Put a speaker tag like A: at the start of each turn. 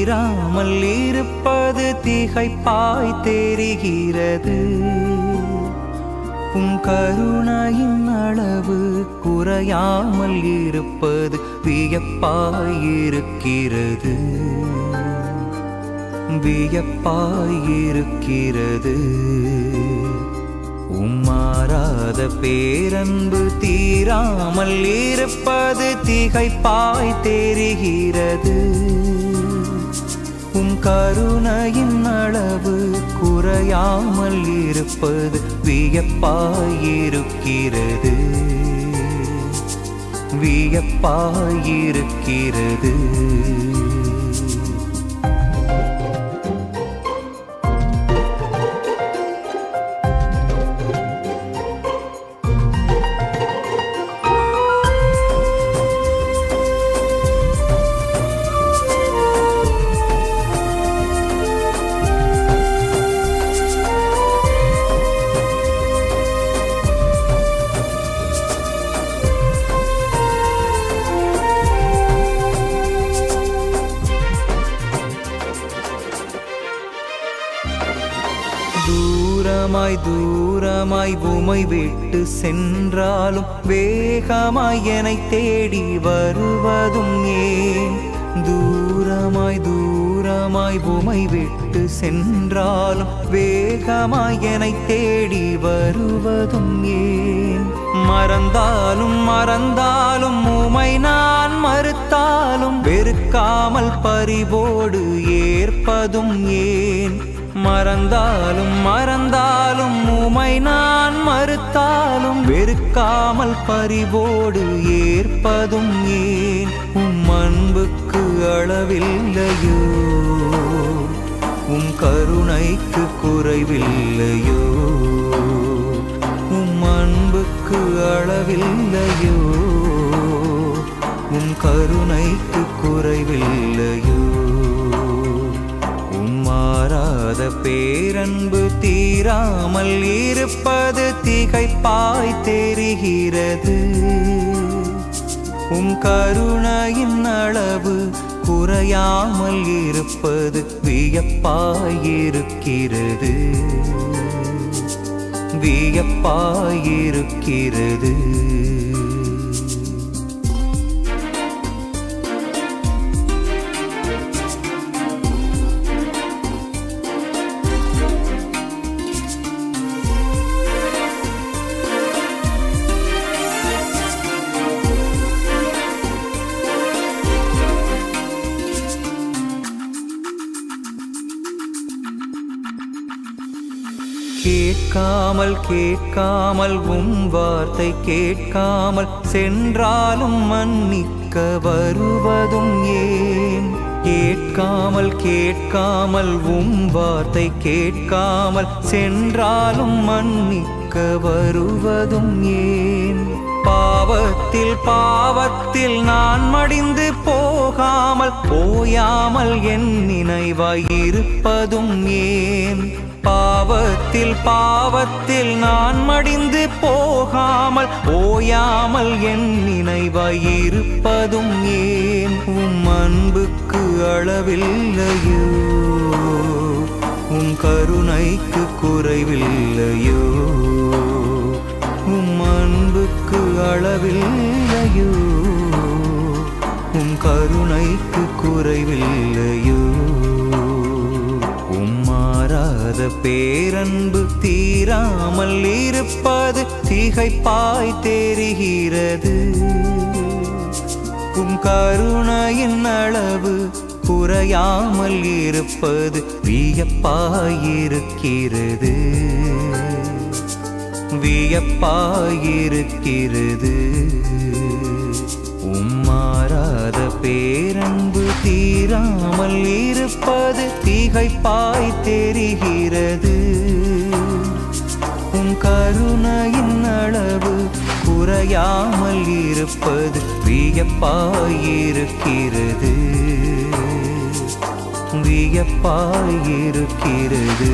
A: தீராமல் இருப்பது திகைப்பாய் தெரிகிறது. உம் கருணையின் அளவு குறையாமல் இருப்பது வியப்பாயிருக்கிறது, வியப்பாயிருக்கிறது. உம்மாறாத பேரன்பு தீராமல் இருப்பது திகைப்பாய் தெரிகிறது. உம் கருணையின் அளவு குறையாமல் இருப்பது வியப்பாயிருக்கிறது, வியப்பாயிருக்கிறது. தூரமாய் தூரமாய் உமை விட்டு சென்றாலும் வேகமாய் என்னை தேடி வருவதும் ஏன்? தூரமாய் தூரமாய் உமை விட்டு சென்றாலும் வேகமாய் என்னை தேடி வருவதும் ஏன்? மறந்தாலும் மறந்தாலும் உமை நான் மறுத்தாலும் வெறுக்காமல் பரிவோடு ஏற்பதும் ஏன்? மறந்தாலும் மறந்தாலும் உமை நான் மறுத்தாலும் வெறுக்காமல் பரிவோடு ஏற்பதும் ஏன்? உம் அன்புக்கு அளவில்லையோ, உம் கருணைக்கு குறைவில்லையோ? உம் அன்புக்கு அளவில்லையோ, உம் கருணைக்கு குறைவில்லையோ? மாறாத பேரன்பு தீராமல் இருப்பது திகைப்பாய் தெரிகிறது. உம் கருணையின் அளவு குறையாமல் இருப்பது வியப்பாயிருக்கிறது, வியப்பாயிருக்கிறது. கேட்காமல் கேட்காமல் உம் வார்த்தை கேட்காமல் சென்றாலும் மன்னிக்க வருவதும் ஏன்? கேட்காமல் கேட்காமல் உம் வார்த்தை கேட்காமல் சென்றாலும் மன்னிக்க வருவதும் ஏன்? பாவத்தில் பாவத்தில் நான் மடிந்து போகாமல் போயாமல் என் நினைவாய் இருப்பதும் ஏன்? பாவத்தில் பாவத்தில் நான் மடிந்து போகாமல் ஓயாமல் என் நினைவாய் இருப்பதும் ஏன்? உம் அன்புக்கு அளவில்லையோ, உம் கருணைக்கு குறைவில்லையோ? உம் அன்புக்கு அளவில்லையோ, உம் கருணைக்கு குறைவில்லையோ? மாறாத பேரன்பு தீராமல் இருப்பது திகைப்பாய் தெரிகிறது. உம் கருணையின் அளவு குறையாமல் இருப்பது வியப்பாயிருக்கிறது, வியப்பாயிருக்கிறது. மாறாத பேரன்பு தீராமல் இருப்பது திகைப்பாய் தெரிகிறது. உம் கருணையின் அளவு குறையாமல் இருப்பது வியப்பாயிருக்கிறது, வியப்பாயிருக்கிறது.